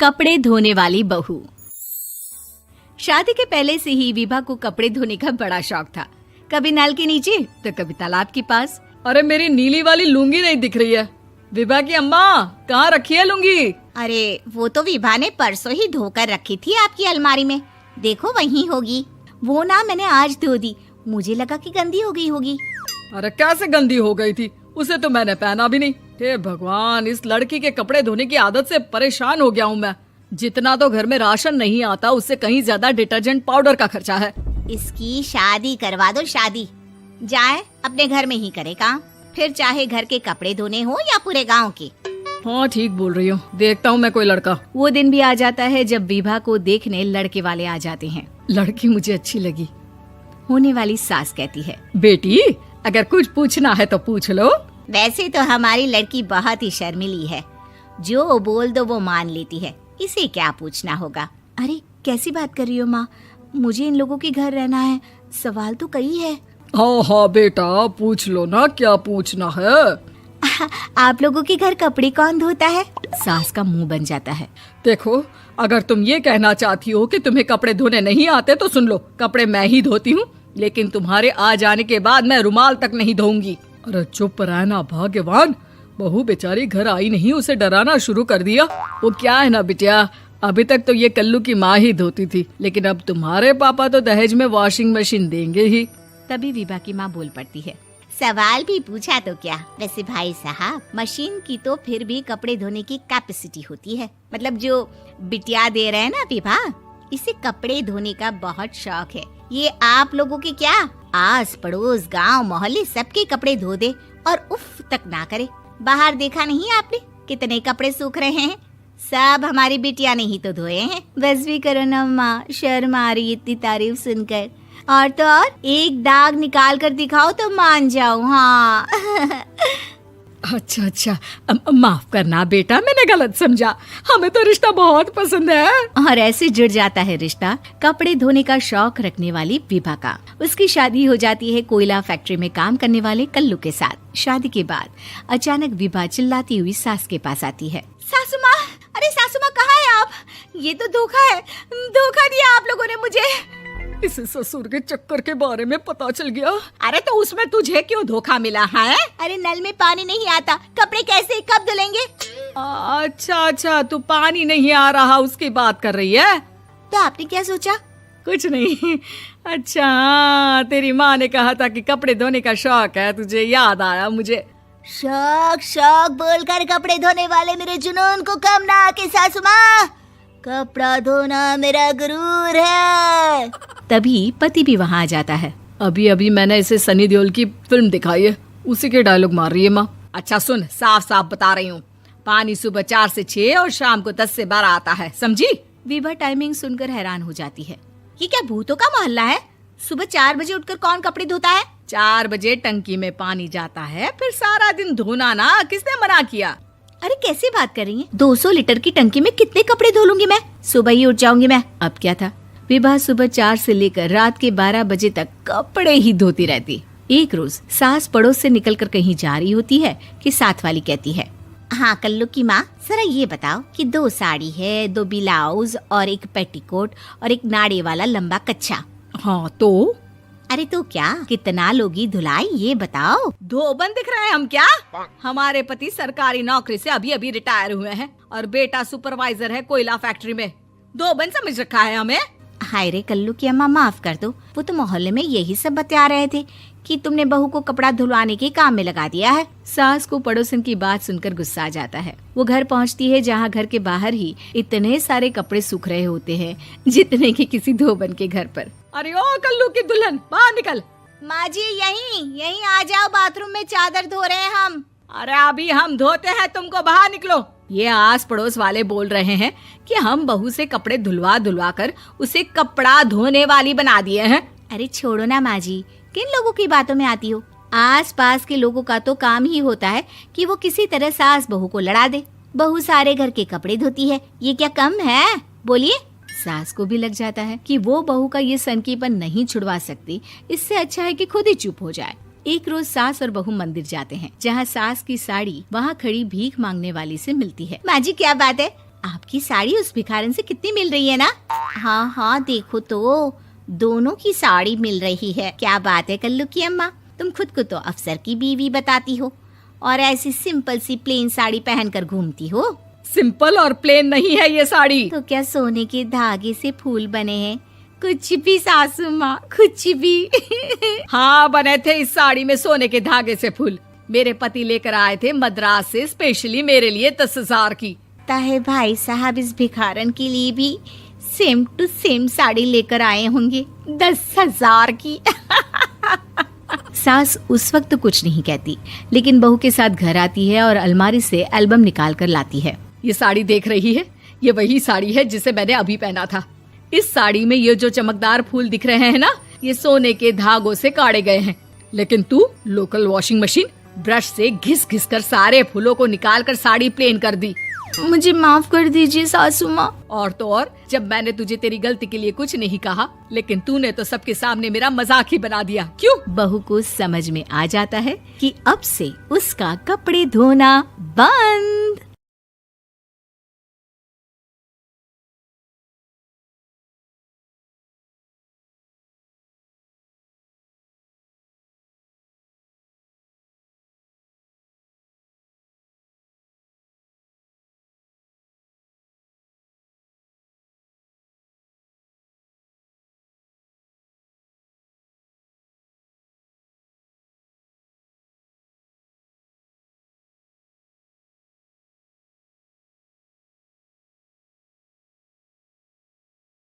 कपड़े धोने वाली बहू। शादी के पहले से ही विभा को कपड़े धोने का बड़ा शौक था। कभी नल के नीचे तो कभी तालाब के पास। अरे मेरी नीली वाली लुंगी नहीं दिख रही है। विभा की अम्मा, कहाँ रखी है लुंगी? अरे वो तो विभा ने परसों ही धोकर रखी थी आपकी अलमारी में, देखो वहीं होगी। वो ना मैंने आज धो दी, मुझे लगा कि गंदी हो गई होगी। अरे कैसे गंदी हो गई थी? उसे तो मैंने पहना भी नहीं। हे भगवान, इस लड़की के कपड़े धोने की आदत से परेशान हो गया हूँ मैं। जितना तो घर में राशन नहीं आता, उससे कहीं ज्यादा डिटर्जेंट पाउडर का खर्चा है। इसकी शादी करवा दो, शादी जाए अपने घर में ही करे काम, फिर चाहे घर के कपड़े धोने हो या पूरे गांव के। हाँ ठीक बोल रही हूँ, देखता हूँ मैं कोई लड़का। वो दिन भी आ जाता है जब विभा को देखने लड़के वाले आ जाते हैं। लड़की मुझे अच्छी लगी। होने वाली सास कहती है, बेटी अगर कुछ पूछना है तो पूछ लो। वैसे तो हमारी लड़की बहुत ही शर्मीली है, जो बोल दो वो मान लेती है, इसे क्या पूछना होगा। अरे कैसी बात कर रही हो माँ, मुझे इन लोगों के घर रहना है, सवाल तो कई है। हाँ हाँ बेटा, पूछ लो ना, क्या पूछना है। आप लोगों के घर कपड़े कौन धोता है? सास का मुंह बन जाता है। देखो, अगर तुम ये कहना चाहती हो कि तुम्हें कपड़े धोने नहीं आते तो सुन लो, कपड़े मैं ही धोती हूँ, लेकिन तुम्हारे आ जाने के बाद मैं रुमाल तक नहीं धोऊंगी। अरे चुप रहना भाग्यवान, बहू बेचारी घर आई नहीं, उसे डराना शुरू कर दिया। वो क्या है ना बिटिया, अभी तक तो ये कल्लू की माँ ही धोती थी, लेकिन अब तुम्हारे पापा तो दहेज में वॉशिंग मशीन देंगे ही। तभी विभा की माँ बोल पड़ती है, सवाल भी पूछा तो क्या। वैसे भाई साहब, मशीन की तो फिर भी कपड़े धोने की कैपेसिटी होती है। मतलब जो बिटिया दे रहे हैं ना विभा, इसे कपड़े धोने का बहुत शौक है। ये आप लोगों के क्या, आस पड़ोस गांव मोहल्ले सबके कपड़े धो दे और उफ तक ना करे। बाहर देखा नहीं आपने कितने कपड़े सूख रहे हैं? सब हमारी बिटिया ने ही तो धोए हैं। बस भी करो ना माँ, शर्म आ रही इतनी तारीफ सुनकर। और तो और एक दाग निकाल कर दिखाओ तो मान जाओ। हाँ अच्छा, माफ करना बेटा, मैंने गलत समझा। हमें तो रिश्ता बहुत पसंद है। और ऐसे जुड़ जाता है रिश्ता कपड़े धोने का शौक रखने वाली विभा का। उसकी शादी हो जाती है कोयला फैक्ट्री में काम करने वाले कल्लू के साथ। शादी के बाद अचानक विभा चिल्लाती हुई सास के पास आती है। सासू माँ, अरे सासू माँ कहाँ है आप? ये तो धोखा है, धोखा दिया आप लोगों ने मुझे। इसे ससुर के चक्कर के बारे में पता चल गया। अरे तो उसमें तुझे क्यों धोखा मिला है? अरे नल में पानी नहीं आता, कपड़े कैसे कब धुलेंगे? अच्छा, तू पानी नहीं आ रहा उसकी बात कर रही है। तो आपने क्या सोचा? कुछ नहीं। अच्छा, तेरी माँ ने कहा था कि कपड़े धोने का शौक है तुझे, याद आया मुझे। शौक बोलकर कपड़े धोने वाले मेरे जुनून को कम ना आके सासू माँ, कपड़ा धोना मेरा गुरूर है। तभी पति भी वहाँ आ जाता है। अभी मैंने इसे सनी देओल की फिल्म दिखाई है, उसी के डायलॉग मार रही है माँ। अच्छा सुन, साफ साफ बता रही हूँ, पानी सुबह 4 से 6 और शाम को 10 से 12 आता है, समझी? विभा टाइमिंग सुनकर हैरान हो जाती है। ये क्या भूतों का मोहल्ला है? सुबह 4 बजे उठकर कौन कपड़े धोता है? 4 बजे टंकी में पानी जाता है, फिर सारा दिन धोना ना, किसने मना किया? अरे कैसी बात कर रही हैं? 200 लीटर की टंकी में कितने कपड़े धो लूंगी मैं? सुबह ही उठ जाऊंगी मैं। अब क्या था, विभा सुबह 4 से लेकर रात के 12 बजे तक कपड़े ही धोती रहती। एक रोज सास पड़ोस से निकलकर कहीं जा रही होती है कि साथ वाली कहती है, हाँ कल्लू की माँ, जरा ये बताओ कि 2 साड़ी है, 2 ब्लाउज और एक पेटीकोट और एक नाड़े वाला लंबा कच्छा। हाँ तो? अरे तो क्या, कितना लोगी धुलाई ये बताओ। धोबन दिख रहे हैं हम क्या? हमारे पति सरकारी नौकरी से अभी रिटायर हुए हैं और बेटा सुपरवाइजर है कोयला फैक्ट्री में। धोबन समझ रखा है हमें? हाय रे कल्लू की अम्मा, माफ कर दो, वो तो मोहल्ले में यही सब बता रहे थे कि तुमने बहू को कपड़ा धुलवाने के काम में लगा दिया है। सास को पड़ोसन की बात सुनकर गुस्सा आ जाता है। वो घर पहुंचती है जहां घर के बाहर ही इतने सारे कपड़े सूख रहे होते हैं जितने कि किसी धोबन के घर पर। अरे ओ कल्लू की दुल्हन, बाहर निकल। माँ जी यहीं आ जाओ, बाथरूम में चादर धो रहे हैं हम। अरे अभी हम धोते हैं, तुमको बाहर निकलो। ये आस पड़ोस वाले बोल रहे हैं कि हम बहू से कपड़े धुलवा कर उसे कपड़ा धोने वाली बना दिए हैं। अरे छोड़ो ना माँ जी, किन लोगों की बातों में आती हो? आस पास के लोगों का तो काम ही होता है कि वो किसी तरह सास बहू को लड़ा दे। बहू सारे घर के कपड़े धोती है, ये क्या कम है? बोलिए। सास को भी लग जाता है कि वो बहू का ये सनकीपन नहीं छुड़वा सकती, इससे अच्छा है कि खुद ही चुप हो जाए। एक रोज सास और बहू मंदिर जाते हैं, जहाँ सास की साड़ी वहाँ खड़ी भीख मांगने वाली से मिलती है। माँ जी क्या बात है, आपकी साड़ी उस भिखारन से कितनी मिल रही है ना? हाँ हाँ देखो तो, दोनों की साड़ी मिल रही है। क्या बात है कल्लू की अम्मा, तुम खुद को तो अफसर की बीवी बताती हो और ऐसी सिंपल सी प्लेन साड़ी पहनकर घूमती हो। सिंपल और प्लेन नहीं है ये साड़ी। तो क्या सोने के धागे से फूल बने हैं? कुछ भी सासू माँ, कुछ भी। हाँ बने थे इस साड़ी में सोने के धागे से फूल। मेरे पति लेकर आए थे मद्रास से स्पेशली मेरे लिए 10,000 की। ताहे भाई साहब इस भिखारन के लिए भी सेम टू सेम साड़ी लेकर आए होंगे 10,000 की। सास उस वक्त तो कुछ नहीं कहती, लेकिन बहू के साथ घर आती है और अलमारी से एल्बम निकाल कर लाती है। ये साड़ी देख रही है, ये वही साड़ी है जिसे मैंने अभी पहना था। इस साड़ी में ये जो चमकदार फूल दिख रहे हैं ना, ये सोने के धागों से काढ़े गए हैं। लेकिन तू लोकल वॉशिंग मशीन ब्रश से घिस घिस कर सारे फूलों को निकाल कर साड़ी प्लेन कर दी। मुझे माफ कर दीजिए सासू माँ। और तो और, जब मैंने तुझे तेरी गलती के लिए कुछ नहीं कहा, लेकिन तूने तो सबके सामने मेरा मजाक ही बना दिया। क्यों? बहू को समझ में आ जाता है कि अब से उसका कपड़े धोना बंद।